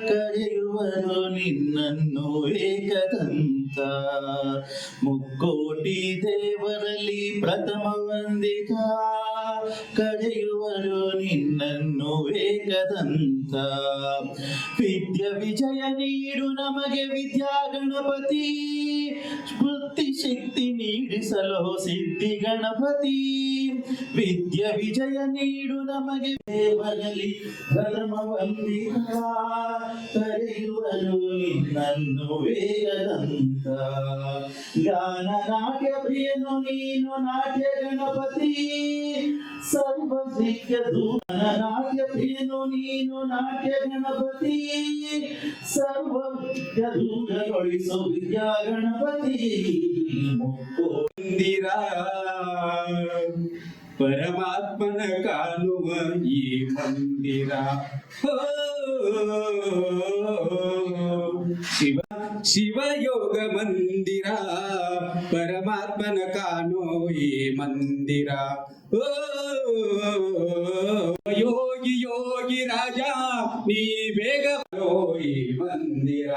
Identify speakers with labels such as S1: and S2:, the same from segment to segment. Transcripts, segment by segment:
S1: ಕರೆಯುವರು ನಿನ್ನನ್ನು ಏಕದಂತ. ಮುಕ್ಕೋಟಿ ದೇವರಲ್ಲಿ ಪ್ರಥಮ ವಂದಿತ, ಕರೆಯುವರು ನಿನ್ನನ್ನು ಏಕದಂತ. ವಿದ್ಯ ವಿಜಯ ನೀಡು ನಮಗೆ ವಿದ್ಯಾ ಗಣಪತಿ, ಬುದ್ಧಿ ಶಕ್ತಿ ನೀಡಿಸಲು ಸಿದ್ಧಿ ಗಣಪತಿ. ವಿದ್ಯ ವಿಜಯ ನೀಡು ನಮಗೆ ದೇವರಲ್ಲಿ ಪ್ರಥಮ ವಂದಿತ, ಕರೆಯುವರು ನಿನ್ನನ್ನು ವೇಗದಂತ. ಗಾನ ನಾಟ್ಯ ಪ್ರಿಯನು ನೀನು ನಾಟ್ಯ ಗಣಪತಿ, ಸರ್ವ ಸಿದ್ಧ ಗಾನ ನಾಟ್ಯ ಪ್ರಿಯನು ನೀನು ನಾಟ್ಯ ಗಣಪತಿ, ಸರ್ವ ದೂರಗೊಳಿಸು ವಿದ್ಯಾ ಗಣಪತಿ.
S2: ಮಂದಿರ ಪರಮಾತ್ಮನ ಕಾಣುವ ಈ ಮಂದಿರ, ಶಿವಯೋಗ ಮಂದಿರ, ಪರಮಾತ್ಮನ ಕಾಣೋ ಈ ಮಂದಿರ. ಯೋಗಿ ಯೋಗಿ ರಾಜ ನೀ ಬೇಗ ಬರೋ ಈ ಮಂದಿರ.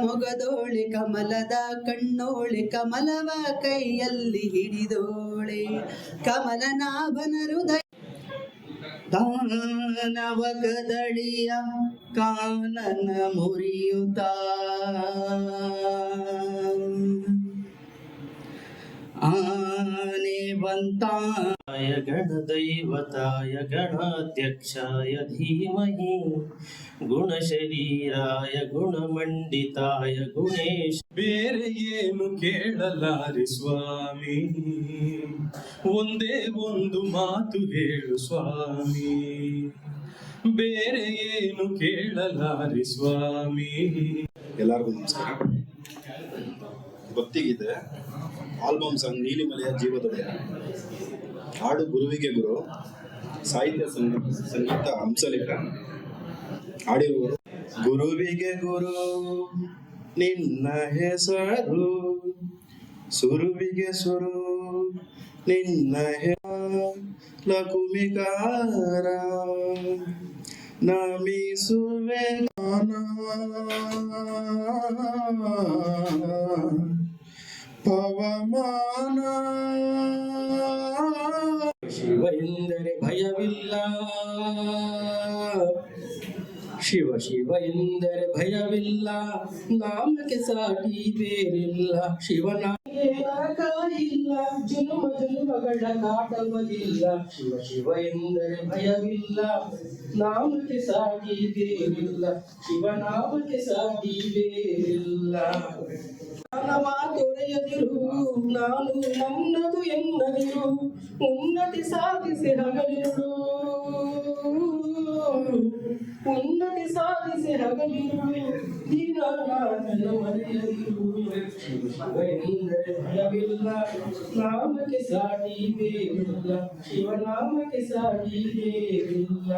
S3: ಮೊಗದೋಳೆ ಕಮಲದ ಕಣ್ಣೋಳೆ, ಕಮಲವ ಕೈಯಲ್ಲಿ ಹಿಡಿದೋಳೆ, ಕಮಲನಾಭನ ಹೃದಯ ದಾನವ ಕದಳಿಯ ಕಾನನ ಮುರಿಯುತ್ತ. ಆನೆ ಬಂತಾಯ ಗಣದೈವತಾಯ ಗಣಾಧ್ಯಕ್ಷಾಯ ಧೀಮಹಿ, ಗುಣಶರೀರಾಯ ಗುಣಮಂಡಿತಾಯ ಗುಣೇಶ.
S2: ಬೇರೆ ಏನು ಕೇಳಲಾರೆ ಸ್ವಾಮಿ, ಒಂದೇ ಒಂದು ಮಾತು ಹೇಳು ಸ್ವಾಮಿ. ಬೇರೆ ಏನು ಕೇಳಲಾರೆ ಸ್ವಾಮಿ.
S4: ಎಲ್ಲರಿಗೂ ನಮಸ್ಕಾರ. ಭಕ್ತಿಗಿದೆ ಆಲ್ಬಮ್ ಸಾಂಗ್ ನೀಲಿಮಲೆಯ ಜೀವದೊಡೆಯ. ಹಾಡು ಗುರುವಿಗೆ ಗುರು, ಸಾಹಿತ್ಯ ಸಂಗೀತ ಹಂಸಲೇಖ. ಹಾಡಿರುವರು ಗುರುವಿಗೆ ಗುರು ನಿನ್ನ ಹೆಸರು, ಸುರುವಿಗೆ ಸುರು ನಿನ್ನ ಲಕುಮಿಕಾರ, ನಮಿಸುವೆ ಪವಮಾನ.
S3: ಶಿವ ಎಂದರೆ ಭಯವಿಲ್ಲ, ಶಿವ ಶಿವ ಎಂದರೆ ಭಯವಿಲ್ಲ, ನಾಮಕ್ಕೆ ಸಾಟಿ ಬೇರಿಲ್ಲ. ಶಿವನಾಗೆ ನರಕ ಇಲ್ಲ, ಜನ್ಮ ಜನ್ಮಗಳ ಕಾಟವದಿಲ್ಲ. ಶಿವ ಶಿವ ಎಂದರೆ ಭಯವಿಲ್ಲ, ನಾಮಕ್ಕೆ ಸಾಟಿ ಬೇರಿಲ್ಲ. ಶಿವನಾಮಕ್ಕೆ ಸಾಟಿ ಬೇರಿಲ್ಲ. ಮಾನವ ತೊರೆಯದಿರು, ನಾನು ನನ್ನದು ಎನ್ನದಿರು, ಉನ್ನತಿ ಸಾಧಿಸಿ ಹಗಲಿರು, ಉನ್ನತಿ ಸಾಧಿಸಿ ಹಗಲಿರು, ದೀನನಾಥನ ಮರೆಯದಿರು. ಶಿವ ಶಿವ ಎಂದರೆ ಭಯವಿಲ್ಲ, ನಾಮಕ್ಕೆ ಸಾಟಿ ಬೇರಿಲ್ಲ. ಶಿವನಾಮಕ್ಕೆ ಸಾಟಿ ಬೇರಿಲ್ಲ.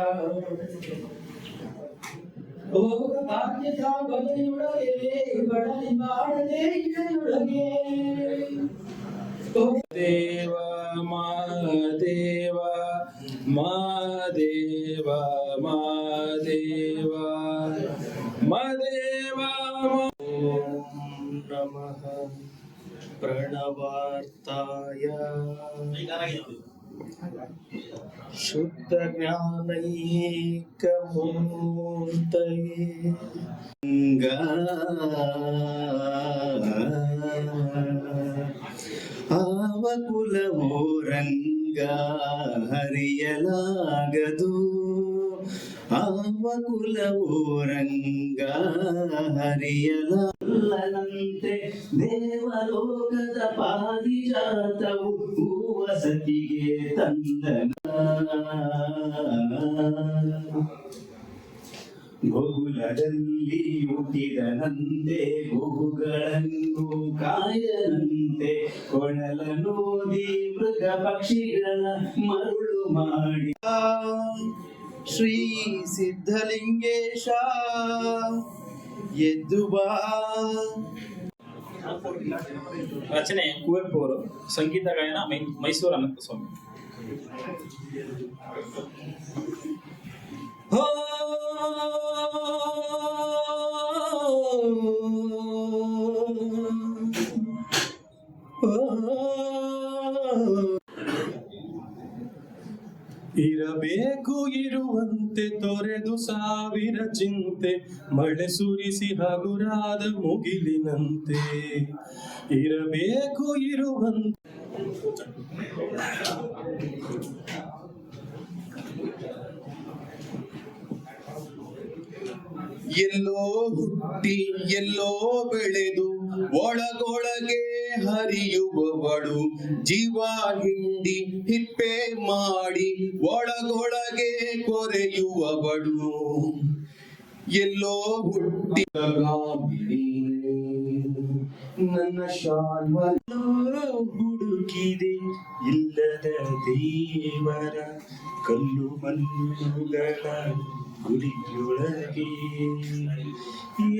S3: ಓ ಬಾಧ್ಯತಾ ಬದಲಿಯೊಳಗೆ ಬಡಲಿ ಬಾಳದೆ ಇಳೆಯೊಳಗೆ.
S2: ದೇವ ಮಾದೇವ ಮಾದೇವ ಮಾದೇವ ಮಾದೇವ.
S1: ಓಂ ನಮಃ ಪ್ರಣವಾರ್ತಾಯ ಶುದ್ಧ ಜ್ಞಾನೈಕಮೂರ್ತಯೇ. ಆವಕುಲವೋ ರಂಗ ಹರಿಯಲಾಗದು, ಆವಕುಲವೋ ರಂಗ ಹರಿಯಲಾಗದಂತೆ. ದೇವಲೋಕದ ಪಾರಿಜಾತವು ವಸತಿಗೆ ತಂದನ. ಗೋಗುಲದಲ್ಲಿ ಹುಟ್ಟಿದ ನಂದೆ, ಗೋವುಗಳನ್ನು ಕಾಯನಂತೆ. ಕೊಳಲನೋದಿ ಮೃಗ ಪಕ್ಷಿಗಳ ಮರುಳು ಮಾಡಿ. ಶ್ರೀ ಸಿದ್ಧಲಿಂಗೇಶ ಎದ್ದು ಬಾ.
S5: ರಚನೆ ಕುವೆಂಪು ಅವರು, ಸಂಗೀತ ಗಾಯನ ಮೈಸೂರು ಅನಂತ ಸ್ವಾಮಿ.
S2: ಇರಬೇಕು ಇರುವಂತೆ ತೊರೆದು ಸಾವಿರ ಚಿಂತೆ, ಮಳೆ ಸುರಿಸಿ ಹಗುರಾದ ಮುಗಿಲಿನಂತೆ. ಇರಬೇಕು ಇರುವಂತೆ
S4: ಎಲ್ಲೋ ಹುಟ್ಟಿ ಎಲ್ಲೋ ಬೆಳೆದು ಒಳಗೊಳಗೆ ಹರಿಯುವವಳು, ಜೀವ ಹಿಂಡಿ ಹಿಪ್ಪೆ ಮಾಡಿ ಒಳಗೊಳಗೆ ಕೊರೆಯುವವಳು. ಎಲ್ಲೋ ಹುಟ್ಟಿ ನನ್ನ ಶಾಲ್ವಲ್ಲೋ ಹುಡುಕಿದೆ ಇಲ್ಲದ ದೇವರ ಕಲ್ಲು ಮಣ್ಣುಗಳ ಗುಡಿಯೊಳಗೆ.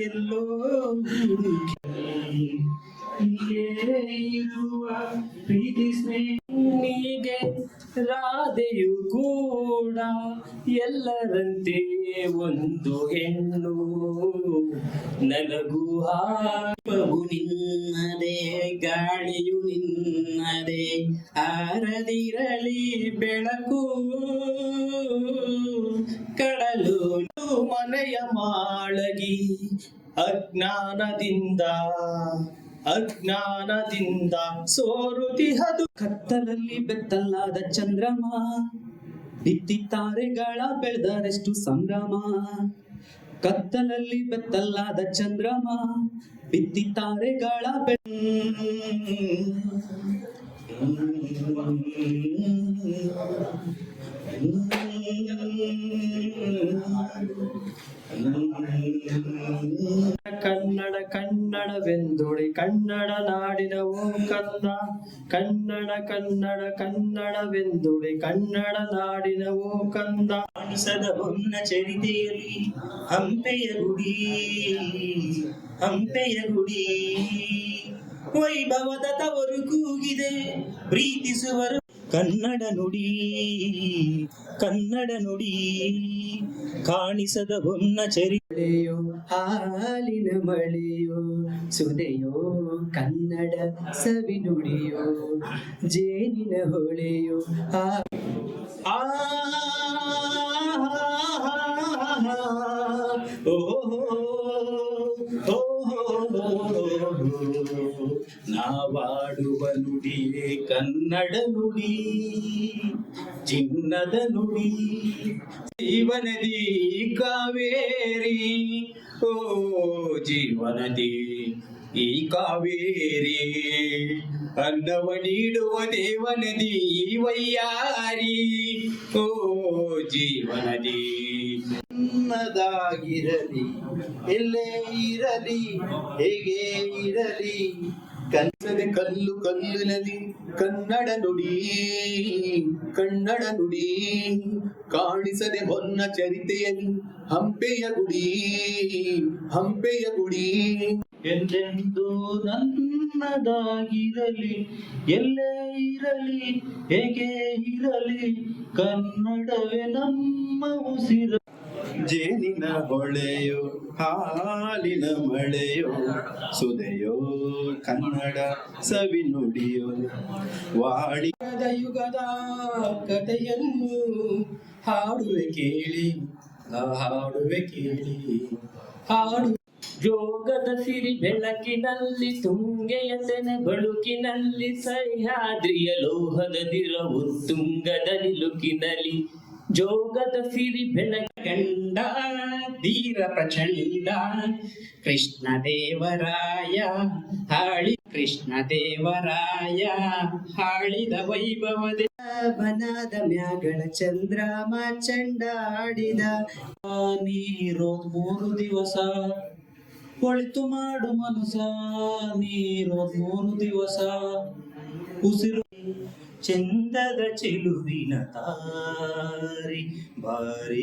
S4: ಎಲ್ಲೋ ಹುಡುಕಿ ಇರುವ ಪ್ರೀತಿ
S3: ನೀಗೆ ರಾಧೆಯು ಕೂಡ ಎಲ್ಲರಂತೆ ಒಂದು ಹೆಣ್ಣು, ನನಗೂ ಹಾಪವು ನಿನ್ನದೇ, ಗಾಳಿಯು ನಿನ್ನದೇ, ಆರದಿರಲಿ ಬೆಳಕು ಕಡಲು ಮನೆಯ ಮಾಳಗಿ. ಅಜ್ಞಾನದಿಂದ ಸೋರುತಿಹದು ಕತ್ತಲಲ್ಲಿ ಬೆತ್ತಲಾದ ಚಂದ್ರಮ, ಬಿತ್ತಿತ್ತಾರೆಗಳ ಬೆಳೆದರೆಷ್ಟು ಸಂಭ್ರಮ. ಕತ್ತಲಲ್ಲಿ ಬೆತ್ತಲಾದ ಚಂದ್ರಮ, ಬಿತ್ತಿತ್ತಾರೆಗಳ ಕನ್ನಡವೆಂದೊಡೆ ಕನ್ನಡ ನಾಡಿನ ಓ ಕಂದ, ಕನ್ನಡವೆಂದೊಡೆ ಕನ್ನಡ ನಾಡಿನ ಓ ಕಂದ.
S1: ಕಾಣಿಸದ ಹೊನ್ನ ಚರಿತೆಯಲ್ಲಿ ಹಂಪೆಯ ಗುಡಿ ವೈಭವದ ತವರು ಕೂಗಿದೆ ಪ್ರೀತಿಸುವರು. ಕನ್ನಡ ನುಡಿ ಕಾಣಿಸದ ಹೊನ್ನ ಚರಿತೆಯೋ,
S3: ಹಾಲಿನ ಮಳೆಯೋ, ಸುದೆಯೋ ಕನ್ನಡ ಸವಿ ನುಡಿಯೋ, ಜೇನಿನ ಹೊಳೆಯೋ
S1: ನಾವಾಡುವ ನುಡಿಯೇ ಕನ್ನಡ ನುಡಿ, ಚಿನ್ನದ ನುಡಿ. ಜೀವನದಿ ಕಾವೇರಿ, ಓ ಜೀವನದಿ ಈ ಕಾವೇರಿ, ಅನ್ನವ ನೀಡುವ ದೇವನದಿ ವೈಯಾರಿ, ಓ ಜೀವನದಿ.
S4: ನನ್ನದಾಗಿರಲಿ ಎಲ್ಲೇ ಇರಲಿ ಹೇಗೆ ಇರಲಿ, ಕನ್ನಡ ಕಲ್ಲಿನಲ್ಲಿ ಕನ್ನಡ ನುಡಿ ಕಾಣಿಸದೆ ಹೊನ್ನ ಚರಿತೆಯಲ್ಲಿ ಹಂಪೆಯ ಗುಡಿ.
S3: ಎಂದೆಂದು ನನ್ನದಾಗಿರಲಿ ಎಲ್ಲೇ ಇರಲಿ ಹೇಗೆ ಇರಲಿ, ಕನ್ನಡವೇ ನಮ್ಮ ಉಸಿರ.
S4: ಜೇನಿನ ಹೊಳೆಯೋ, ಹಾಲಿನ ಮಳೆಯೋ, ಸುದೆಯೋ ಕನ್ನಡ ಸವಿ ನುಡಿಯೋ,
S3: ಯುಗದ ಕಥೆಯನ್ನು ಹಾಡುವೆ ಕೇಳಿ ಹಾಡು. ಜೋಗದ ಸಿರಿ ಬೆಳಕಿನಲ್ಲಿ, ತುಂಗೆಯ ತೆನೆ ಬಳುಕಿನಲ್ಲಿ, ಸಹ್ಯಾದ್ರಿಯ ಲೋಹದ ದಿರವು ತುಂಗದ ನಿಲುಕಿನಲ್ಲಿ, ಜೋಗದ ಸಿರಿ ಬೆಳಕಂಡ ಧೀರ ಪ್ರಚಂಡ, ಕೃಷ್ಣದೇವರಾಯ ಹಾಳಿದ ವೈಭವದ ಬನಾದ ಮ್ಯಾಗಳ ಚಂದ್ರಮ ಚಂಡಾಡಿದ.
S2: ನೀರೋ 3 ದಿವಸ ಒಳಿತು ಮಾಡು ಮನಸ, ನೀರೋ 3 ದಿವಸ ಉಸಿರು.
S1: ಚಂದದ ಚೆಲುವಿನ ತಾರಿ ಬಾರಿ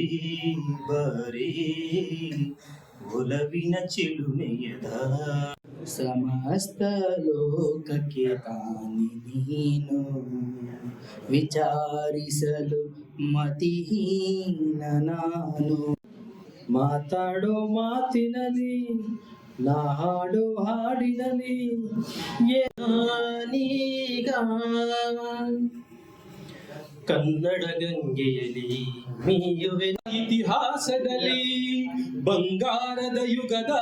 S1: ಒಲವಿನ ಚೆಲುಮೆಯದ ಸಮಸ್ತ ಲೋಕಕ್ಕೆ ತಾನಿ ನೀನು, ವಿಚಾರಿಸಲು ಮತಿಹೀನ ನಾನು.
S3: ಮಾತಾಡೋ ಮಾತಿನಲ್ಲಿ ನಾ ಹಾಡೋ ಹಾಡಿನಲ್ಲಿ ನಾನೀಗ ಕನ್ನಡ ಗಂಗೆಯಲ್ಲಿ ಮೀಯುವೆ.
S2: ಇತಿಹಾಸದಲ್ಲಿ ಬಂಗಾರದ ಯುಗದ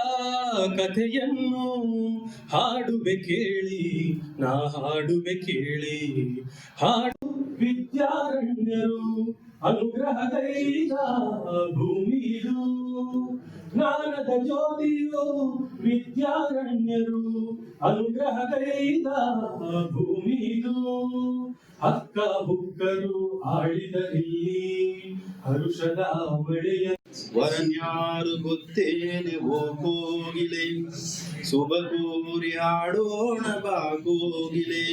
S2: ಕಥೆಯನ್ನು ಹಾಡುವೆ ಕೇಳಿ, ನಾ ಹಾಡುವೆ ಕೇಳಿ. ಹಾಡು ವಿದ್ಯಾರಣ್ಯರು ಅನುಗ್ರಹಗೈದ ಭೂಮಿದು, ಜ್ಞಾನದ ಜ್ಯೋತಿಯು ವಿದ್ಯಾರಣ್ಯರು ಅನುಗ್ರಹಗೈದ ಭೂಮಿದು. ಹಕ್ಕ ಬುಕ್ಕರು ಆಳಿದಲ್ಲಿ ಹರುಷದ ಬಳೆಯ
S4: ವರನ್ಯಾರು ಗೊತ್ತೇನೆ ಓ ಕೋಗಿಲೆ, ಶುಭ ಕೋರಿ ಹಾಡೋಣ ಬಾ ಕೋಗಿಲೆ.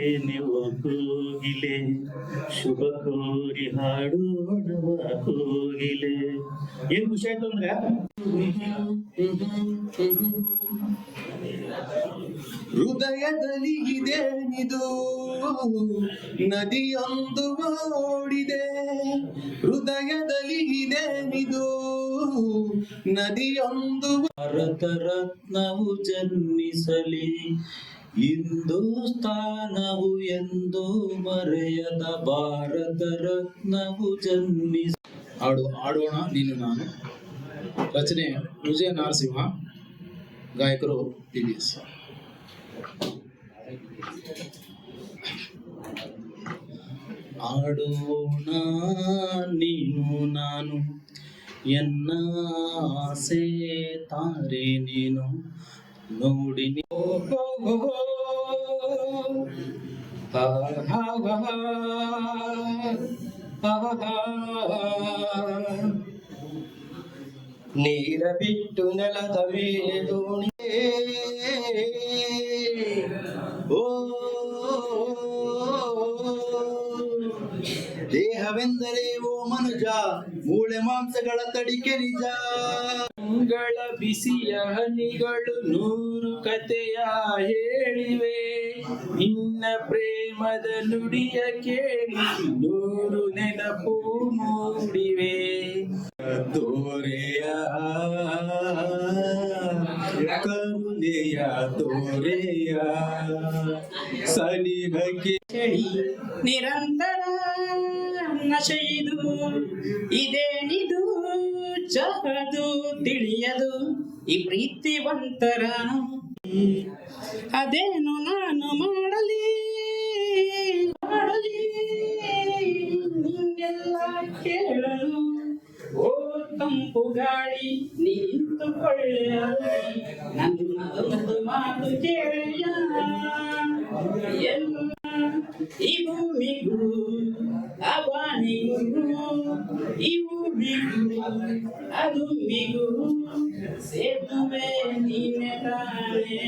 S1: ಏನೆವ ಕೋಗಿಲೆ, ಶುಭ ಕೋರಿ ಹಾಡೋಣ ಬಾ ಕೋಗಿಲೆ. ಏನ್ ಖುಷಿ ಆಯ್ತು ಅಂದ್ರೆ
S4: ಹೃದಯದಲ್ಲಿ ಇದೇನಿದು ನದಿಯೊಂದು ಓಡಿದೆ, ಹೃದಯದಲ್ಲಿ ಇದೇನಿದು ನದಿಯೊಂದು.
S2: ಭಾರತ ರತ್ನವು ಜನ್ಮಿಸಲಿ, ಹಿಂದೂಸ್ಥಾನವು ಎಂದು ಮರೆಯದ ಭಾರತ ರತ್ನವು ಜನ್ಮಿಸ.
S5: ಆಡೋಣ ನೀನು ನಾನು. ರಚನೆ ವಿಜಯ ನರಸಿಂಹ, ಗಾಯಕರು TVS.
S2: ಆಡೋಣ ನೀನು ನಾನು, ಎನ್ನ ಆಸೆ ತಾರೆ ನೀನು ನೋಡಿ. ನೀರ ಬಿಟ್ಟು ನೆಲದ ಮೇಲೆ ದೋಣಿ.
S4: ಓ ದೇಹವೆಂದರೆ ಓ ಮನುಜ, ಮೂಳೆ ಮಾಂಸಗಳ ತಡಿಕೆ ನಿಜ.
S3: ಗಳ ಬಿಸಿಯ ಹನಿಗಳು 100 ಕಥೆಯ ಹೇಳಿವೆ, ನಿನ್ನ ಪ್ರೇಮದ ನುಡಿಯ ಕೇಳಿ 100 ನೆನಪು ಮೂಡಿವೆ.
S2: ತೋರೆಯ ಕರುಣೆಯ ತೋರೆಯ ಸನಿಹಕ್ಕೆ
S1: ಚಳಿ ನಿರಂತರ ನಶೆಯಿದು, ಇದೇನಿದು ಚಹದು ತಿಳಿಯದು ಈ ಪ್ರೀತಿವಂತರ. ಅದೇನು ನಾನು ಮಾಡಲಿ ನಿಂಗೆಲ್ಲ ಕೇಳಲು. ಓ ತಂಪು ಗಾಳಿ ನಿಂತುಕೊಳ್ಳೆಯ, ನನ್ನದೊಂದು ಮಾತು ಕೇಳೆಯ. ಎಲ್ಲ ಈ ಭೂಮಿಗೂ ಅವಾನಿಗೂ, ಈ ಭೂಮಿಗೂ ಅದುಂಬಿಗೂ ಸೇತುವೆ ನೀನೆ ತಾನೇ.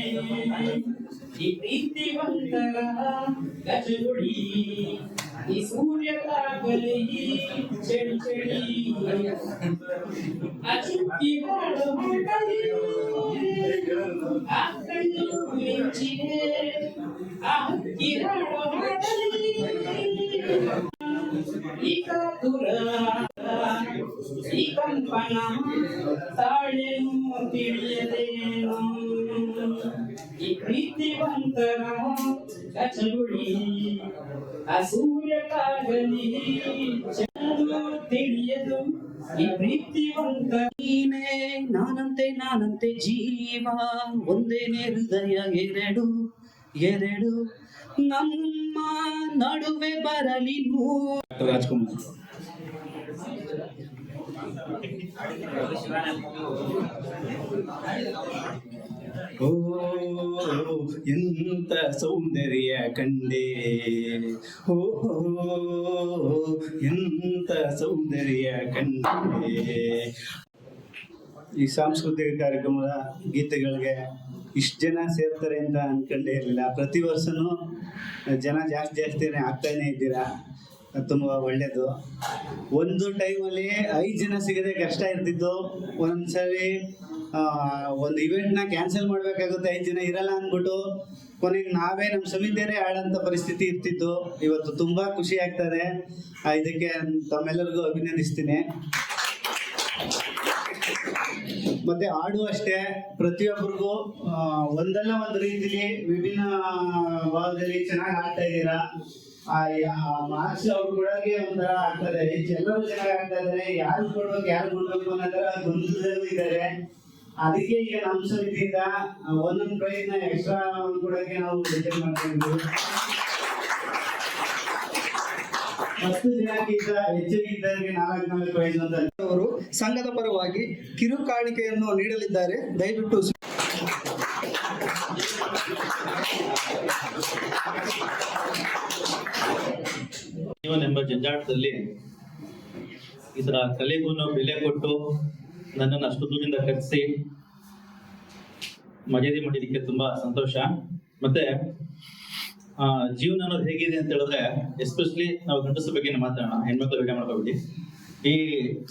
S1: ಈ ಪ್ರೀತಿವಂತರ ಗಜಗುಡಿ, ಈ ಸೂರ್ಯ ತಾಗಲಿ ಚಳಿ ಚಳಿ. ಅಚುಕ್ಕಿ ಹಾಡು ಹಾಡಲಿ, ಆ ಕಣ್ಣು ಮಿಂಚಿದೆ, ಆ ಹಕ್ಕಿ ಹಾಡು ಹಾಡಲಿ. ಈ ಕಾತುರ ಈ ಕಂಪನ ತಾಳೆನು ತಿಳಿಯದೇನು. ಈ ಪ್ರೀತಿವಂತರ ಕಚಗುಡಿ, ಆ ಸೂರ್ಯಕ್ಕಾಗಲಿ ತಿಳಿಯದು ಈ ಪ್ರೀತಿವಂತ. ನೀನೇ ನಾನಂತೆ ನಾನಂತೆ ಜೀವ, ಒಂದೇನೆ ಹೃದಯ ಎರಡು ಎರಡು, ನಮ್ಮ ನಡುವೆ ಬರಲಿ
S5: ರಾಜ್ಕುಮಾರ್.
S2: ಓ ಎಂತ ಸೌಂದರ್ಯ ಕಂಡೆ, ಓ ಎಂತ ಸೌಂದರ್ಯ ಕಂಡೆ. ಈ ಸಾಂಸ್ಕೃತಿಕ ಕಾರ್ಯಕ್ರಮದ ಗೀತೆಗಳಿಗೆ ಇಷ್ಟು ಜನ ಸೇರ್ತಾರೆ ಅಂತ ಅನ್ಕೊಂಡೇ ಇರಲಿಲ್ಲ. ಪ್ರತಿ ವರ್ಷನೂ ಜನ ಜಾಸ್ತಿನೇ ಆಗ್ತಾನೆ ಇದ್ದೀರಾ, ತುಂಬ ಒಳ್ಳೆಯದು. ಒಂದು ಟೈಮಲ್ಲಿ 5 ಜನ ಸಿಗದೆ ಕಷ್ಟ ಇರ್ತಿದ್ದು, ಒಂದೊಂದ್ಸರಿ ಒಂದು ಇವೆಂಟ್ನ ಕ್ಯಾನ್ಸಲ್ ಮಾಡಬೇಕಾಗುತ್ತೆ, 5 ಜನ ಇರಲ್ಲ ಅಂದ್ಬಿಟ್ಟು ಕೊನೆಗೆ ನಾವೇ ನಮ್ಮ ಸಮಿತಿಯರೇ ಆಡೋಂಥ ಪರಿಸ್ಥಿತಿ ಇರ್ತಿತ್ತು. ಇವತ್ತು ತುಂಬ ಖುಷಿ ಆಗ್ತದೆ. ಇದಕ್ಕೆ ತಮ್ಮೆಲ್ಲರಿಗೂ ಅಭಿನಂದಿಸ್ತೀನಿ. ಮತ್ತೆ ಹಾಡು ಅಷ್ಟೇ, ಪ್ರತಿಯೊಬ್ಬರಿಗೂ ಒಂದಲ್ಲ ಒಂದು ರೀತಿಲಿ ವಿಭಿನ್ನ ಭಾಗದಲ್ಲಿ ಚೆನ್ನಾಗಿ ಆಡ್ತಾ ಇದ್ದೀರಾ. ಮಾರ್ಕ್ಸ್ ಅವ್ರು ಕೊಡೋಕೆ ಒಂಥರ ಆಗ್ತದೆ, ಎಲ್ಲರೂ ಚೆನ್ನಾಗಿ ಆಗ್ತಾ ಇದ್ದಾರೆ. ಯಾರು ಕೊಡ್ಬೇಕು ಯಾರು ಕೊಡ್ಬೇಕು ಅನ್ನೋ ಥರ ಗೊಂದಲದಲ್ಲೂ ಇದ್ದಾರೆ. ಅದಕ್ಕೆ ಈಗ ನಮ್ಮ ಸಮಿತಿಯಿಂದ ಒಂದೊಂದು ಪ್ರಯತ್ನ ಎಕ್ಸ್ಟ್ರಾ ಕೊಡೋಕೆ ನಾವು ಡಿಸೈಡ್ ಮಾಡ್ತಾ ಇದ್ದೀವಿ. 10 ಜನಕ್ಕಿಂತ ಹೆಚ್ಚಿಗಿದ್ದವರಿಗೆ 4 ಪ್ರೈಸ್ ಅಂತ
S4: ಅವರು ಸಂಘದ ಪರವಾಗಿ ಕಿರುಕಾಣಿಕೆಯನ್ನು ನೀಡಲಿದ್ದಾರೆ. ದಯವಿಟ್ಟು
S6: ಜೀವನೆಂಬ ಜಂಜಾಟದಲ್ಲಿ ಇದರ ಕಲೆಗೂ ಬೆಲೆ ಕೊಟ್ಟು ನನ್ನನ್ನು ಅಷ್ಟು ದೂರದಿಂದ ಕರೆಸಿ ಮರ್ಯಾದೆ ಮಾಡಿದ್ದಕ್ಕೆ ತುಂಬಾ ಸಂತೋಷ. ಮತ್ತೆ ಜೀವನ ಅನ್ನೋದು ಹೇಗಿದೆ ಅಂತ ಹೇಳಿದ್ರೆ, ಎಸ್ಪೆಷಲಿ ನಾವು ಗಂಡಸರ ಬಗ್ಗೆ ಮಾತಾಡೋಣ, ಹೆಣ್ಮಕ್ಳ ಬಗ್ಗೆ ಮಾಡ್ಕೊಬಿಡಿ. ಈ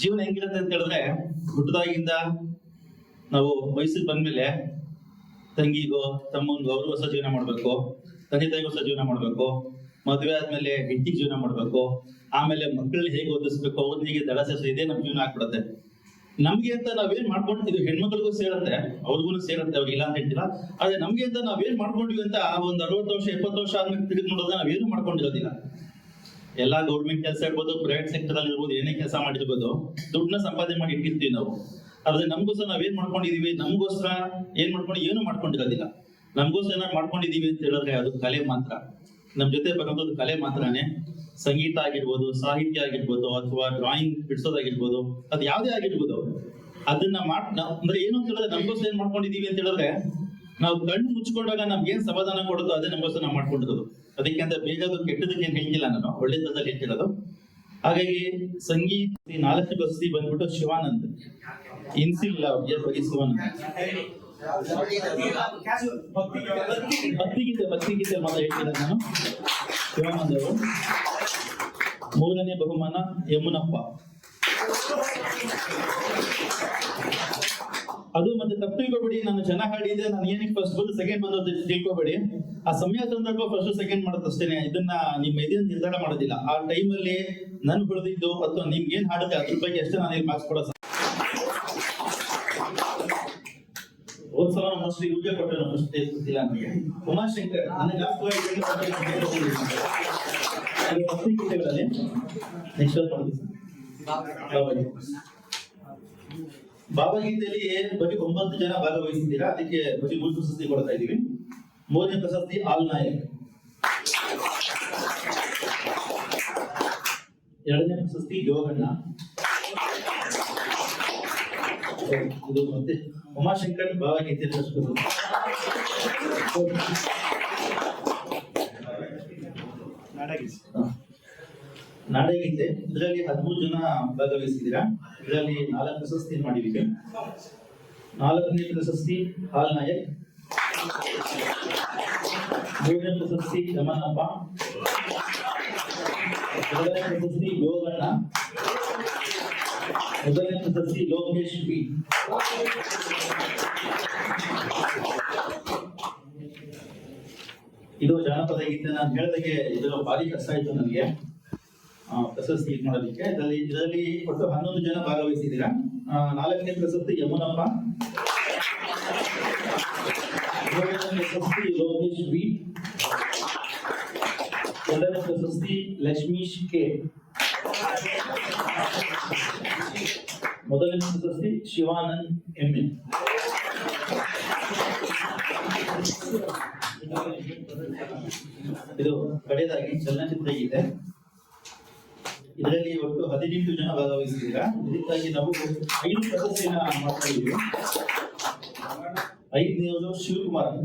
S6: ಜೀವನ ಹೆಂಗಿರುತ್ತೆ ಅಂತ ಹೇಳಿದ್ರೆ, ಹುಟ್ಟದಾಗಿಂದ ನಾವು ವಯಸ್ಸಿಗೆ ಬಂದ್ಮೇಲೆ ತಂಗಿಗೋ ತಮ್ಮನಿಗೋ ಅವ್ರಿಗೂ ಹೊಸ ಜೀವನ ಮಾಡ್ಬೇಕು, ತಂದೆ ತಾಯಿಗೂ ಹೊಸ ಜೀವನ ಮಾಡ್ಬೇಕು, ಮದುವೆ ಆದ್ಮೇಲೆ ಹೆಂಡತಿಗೆ ಜೀವನ ಮಾಡ್ಬೇಕು, ಆಮೇಲೆ ಮಕ್ಕಳನ್ನ ಹೇಗೆ ಓದಿಸ್ಬೇಕು, ಅವ್ರನ್ನ ಹೇಗೆ ದಡ ಸೇರಿಸಿ, ಇದೇ ನಮ್ ಜೀವನ ಆಗ್ಬಿಡುತ್ತೆ. ನಮ್ಗೆ ಅಂತ ನಾವೇನ್ ಮಾಡ್ಕೊಂಡಿದ್ದೀವಿ, ಹೆಣ್ಮಕ್ಳಿಗೂ ಸೇರುತ್ತೆ ಅವ್ರಿಗೂ ಸೇರುತ್ತೆ, ಅವ್ರಿಗೆ ಇಲ್ಲ ಅಂತ ಹೇಳ್ತಿಲ್ಲ. ಆದ್ರೆ ನಮ್ಗೆ ಅಂತ ನಾವೇನ್ ಮಾಡ್ಕೊಂಡಿವಿ ಅಂತ ಒಂದು 60 ವರ್ಷ 70 ವರ್ಷ ಆದ್ಮೇಲೆ ತಿರುಗಿ ನೋಡಿದ್ರೆ ನಾವೇನು ಮಾಡ್ಕೊಂಡಿರೋದಿಲ್ಲ. ಎಲ್ಲಾ ಗೌರ್ಮೆಂಟ್ ಕೆಲಸ ಇರ್ಬೋದು, ಪ್ರೈವೇಟ್ ಸೆಕ್ಟರ್ ಅಲ್ಲಿ ಇರ್ಬೋದು, ಏನೇ ಕೆಲಸ ಮಾಡಿರ್ಬೋದು, ದುಡ್ಡನ್ನ ಸಂಪಾದನೆ ಮಾಡಿ ಇಟ್ಟಿರ್ತೀವಿ ನಾವು. ಆದ್ರೆ ನಮ್ಗೋಸ್ಕರ ನಾವೇನ್ ಮಾಡ್ಕೊಂಡಿದೀವಿ, ನಮ್ಗೋಸ್ಕರ ಏನು ಮಾಡ್ಕೊಂಡಿರೋದಿಲ್ಲ. ನಮ್ಗೋಸ್ಕರ ಏನಾದ್ರು ಮಾಡ್ಕೊಂಡಿದೀವಿ ಅಂತ ಹೇಳಿದ್ರೆ ಅದು ಕಲೆ ಮಾತ್ರ. ನಮ್ ಜೊತೆ ಬರೋದು ಕಲೆ ಮಾತ್ರನೇ. ಸಂಗೀತ ಆಗಿರ್ಬೋದು, ಸಾಹಿತ್ಯ ಆಗಿರ್ಬೋದು, ಅಥವಾ ಡ್ರಾಯಿಂಗ್ ಬಿಡಿಸೋದಾಗಿರ್ಬೋದು, ಅದು ಯಾವುದೇ ಆಗಿರ್ಬೋದು, ಅದನ್ನ ಅಂದ್ರೆ ಏನು ಅಂತ ಹೇಳಿದ್ರೆ ನಮ್ಗೋಸ್ಕರ ಏನ್ ಮಾಡ್ಕೊಂಡಿದೀವಿ ಅಂತ ಹೇಳಿದ್ರೆ, ನಾವು ಕಣ್ಣು ಮುಚ್ಕೊಂಡಾಗ ನಮ್ಗೆ ಏನ್ ಸಮಾಧಾನ ಕೊಡೋದು ಅದೇ ನಮ್ಗೋಸ್ಕರ ನಾವು ಮಾಡ್ಕೊಂಡಿರೋದು. ಅದಕ್ಕೆ ಅಂತ ಬೇಗದು ಕೆಟ್ಟದಕ್ಕೆ ಏನ್ ಹೇಳ್ತಿಲ್ಲ, ನಾನು ಒಳ್ಳೆದಲ್ಲಿ ಹೇಳ್ತಿರೋದು. ಹಾಗಾಗಿ ಸಂಗೀತ 4 ಪ್ರಶಸ್ತಿ ಬಂದ್ಬಿಟ್ಟು ಶಿವಾನಂದ್, ಇನ್ಸಿಲ್ ಅವ್ರಿಗೆ ಬರೀ ಶಿವಾನಂದ್. ಭಕ್ತಿಗೀತೆ ಮಾತ್ರ ಹೇಳ್ತಿದ್ದೆ ನಾನು. ಶಿವಾನಂದ್ ಅವರು. 3ನೇ ಬಹುಮಾನ ಯಮುನಪ್ಪ. ಅದು ಮತ್ತೆ ತಪ್ಪು ತಿಳ್ಕೊಬೇಡಿ, ನಾನು ಚೆನ್ನಾಗಿ ಹಾಡಿದೆ, ನಾನು ಏನಕ್ಕೆ ಫಸ್ಟ್ ಬಂದು ಸೆಕೆಂಡ್ ಬಂದು ತಿಳ್ಕೊಬೇಡಿ. ಆ ಸಮಯ ಸಂದರ್ಭ ಫಸ್ಟ್ ಸೆಕೆಂಡ್ ಮಾಡೋದಷ್ಟೇನೆ. ಇದನ್ನ ನಿಮ್ಮ ಎದೆಯನ್ನು ನಿರ್ಧಾರ ಮಾಡೋದಿಲ್ಲ. ಆ ಟೈಮಲ್ಲಿ ನನ್ ಹೊಡೆದಿದ್ದು ಅಥವಾ ನಿಮ್ಗೆ ಏನ್ ಹಾಡುತ್ತೆ ಅದ್ರ ಬಗ್ಗೆ ಅಷ್ಟೇ ನಾನು ಇಲ್ಲಿ ಮಾರ್ಕ್ಸ್ ಕೊಡೋ. ಹೋದ್ಸಲ ಮೋಸ್ಟ್ಲಿ ಇವ್ರಿಗೆ ಕೊಟ್ಟರು, ಫಸ್ಟ್ ಗೊತ್ತಿಲ್ಲ ನನಗೆ. ಉಮಾಶಂಕರ್ ನನಗೆ ಗೀತೆಗಳಲ್ಲಿ ನೆಕ್ಸ್ಟ್ ಭಾವಗೀತೆಯಲ್ಲಿ ಬರೀ 9 ಜನ ಭಾಗವಹಿಸಿದ್ದೀರಾ, ಅದಕ್ಕೆ ಬರೀ 3 ಪ್ರಶಸ್ತಿ ಕೊಡ್ತಾ ಇದೀವಿ. 3ನೇ ಪ್ರಶಸ್ತಿ ಆಲ್ ನಾಯಕ್, 2ನೇ ಪ್ರಶಸ್ತಿ ಯೋಗಣ್ಣ, ಇದು ಮತ್ತೆ ಉಮಾಶಂಕರ್ ಭಾವಗೀತೆ ನಾಡಗೀತೆ. ಇದರಲ್ಲಿ 13 ಜನ ಭಾಗವಹಿಸಿದ್ದೀರಾ. ಇದರಲ್ಲಿ 4 ಪ್ರಶಸ್ತಿ ಮಾಡಿದ್ದೀವಿ. 4ನೇ ಪ್ರಶಸ್ತಿ ಹಾಲ್ ನಾಯಕ್, 3ನೇ ಪ್ರಶಸ್ತಿ ಯಮನಪ್ಪ, 2ನೇ ಪ್ರಶಸ್ತಿ ಯೋಗಣ್ಣ, 1ನೇ ಪ್ರಶಸ್ತಿ ಲೋಕೇಶ್ ಬಿ. ಇದು ಜಾನಪದ ಗೀತೆ. ನಾನು ಹೇಳಿದಾಗೆ ಇದರ ಭಾರಿ ಕಷ್ಟ ಆಯ್ತು ನನಗೆ ಪ್ರಶಸ್ತಿ ಇದು ಮಾಡೋದಕ್ಕೆ. ಇದರಲ್ಲಿ ಒಟ್ಟು 11 ಜನ ಭಾಗವಹಿಸಿದ್ದೀರಾ. 4ನೇ ಪ್ರಶಸ್ತಿ ಯಮುನಪ್ಪ, 3ನೇ ಪ್ರಶಸ್ತಿ ಲೋಕೇಶ್ ಬಿ, 2ನೇ ಪ್ರಶಸ್ತಿ ಲಕ್ಷ್ಮೀಶ್ ಕೆ, 1ನೇ ಪ್ರಶಸ್ತಿ ಶಿವಾನಂದ್ ಎಂ.ಎ. ಇದು ಕಡೆಯದಾಗಿ ಚಲನಚಿತ್ರ ಗೀತೆ. ಇದರಲ್ಲಿ ಒಟ್ಟು 18 ಜನ ಭಾಗವಹಿಸಿದ್ದೀರಾ. ಇದಕ್ಕಾಗಿ ನಾವು 5 ಪ್ರಶಸ್ತಿನ ಮಾಡ್ತಾ ಇದ್ದೀವಿ. 5ನೇವರು ಶಿವಕುಮಾರ್,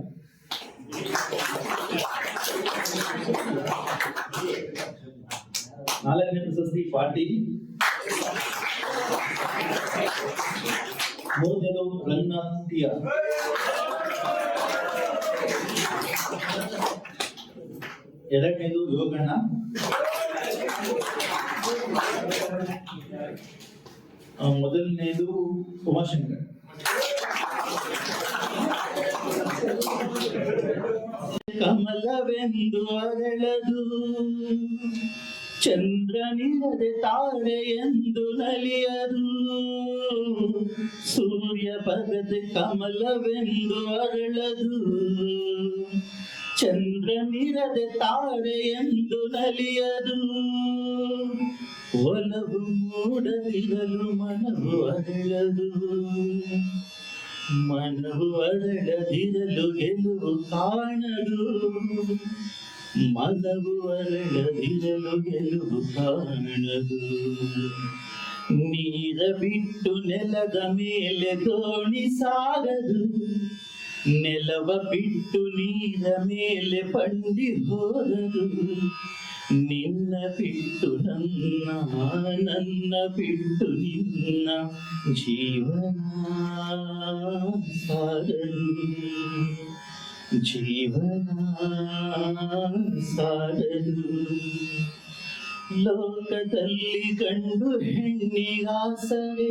S6: 4ನೇ ಪ್ರಶಸ್ತಿ ಪಾಟೀಲ್, 3ನೇದು ರಂಗನಾಥ್ ಟಿಆರ್, 2ನೇದು ಯೋಗಣ್ಣ, 1ನೇದು ಉಮಾಶಂಕರ್. ಕಮಲವೆಂದು ಅರಳದು, ಚಂದ್ರನಿರದೆ ತಾರೆಯೆಂದು ನಲಿಯದು. ಸೂರ್ಯ ಬರದೆ ಕಮಲವೆಂದು ಅರಳದು, ಚಂದ್ರನಿರದೆ ತಾರೆಯೆಂದು ನಲಿಯದು. ಒಲವು ಮೂಡದಿರಲು ಮನವು ಅರಳದು, ಮನವು ಅರಳದಿರಲು ಗೆಲುವು ಕಾಣದು. ಮನವು ಅರಳದಿರಲು ಗೆಲುವು ಕಾಣದು. ನೀರ ಬಿಟ್ಟು ನೆಲದ ಮೇಲೆ ದೋಣಿ ಸಾಗದು, ನೆಲವ ಬಿಟ್ಟು ನೀರ ಮೇಲೆ ಪಂಡಿ ಹೋಗದು. ನಿನ್ನ ಬಿಟ್ಟು ನನ್ನ ಬಿಟ್ಟು ನಿನ್ನ ಜೀವನ ಸಾಗದು, ಜೀವನ ಸಾಗದು. ಲೋಕದಲ್ಲಿ ಗಂಡು ಹೆಣ್ಣಿಗಾಸರೆ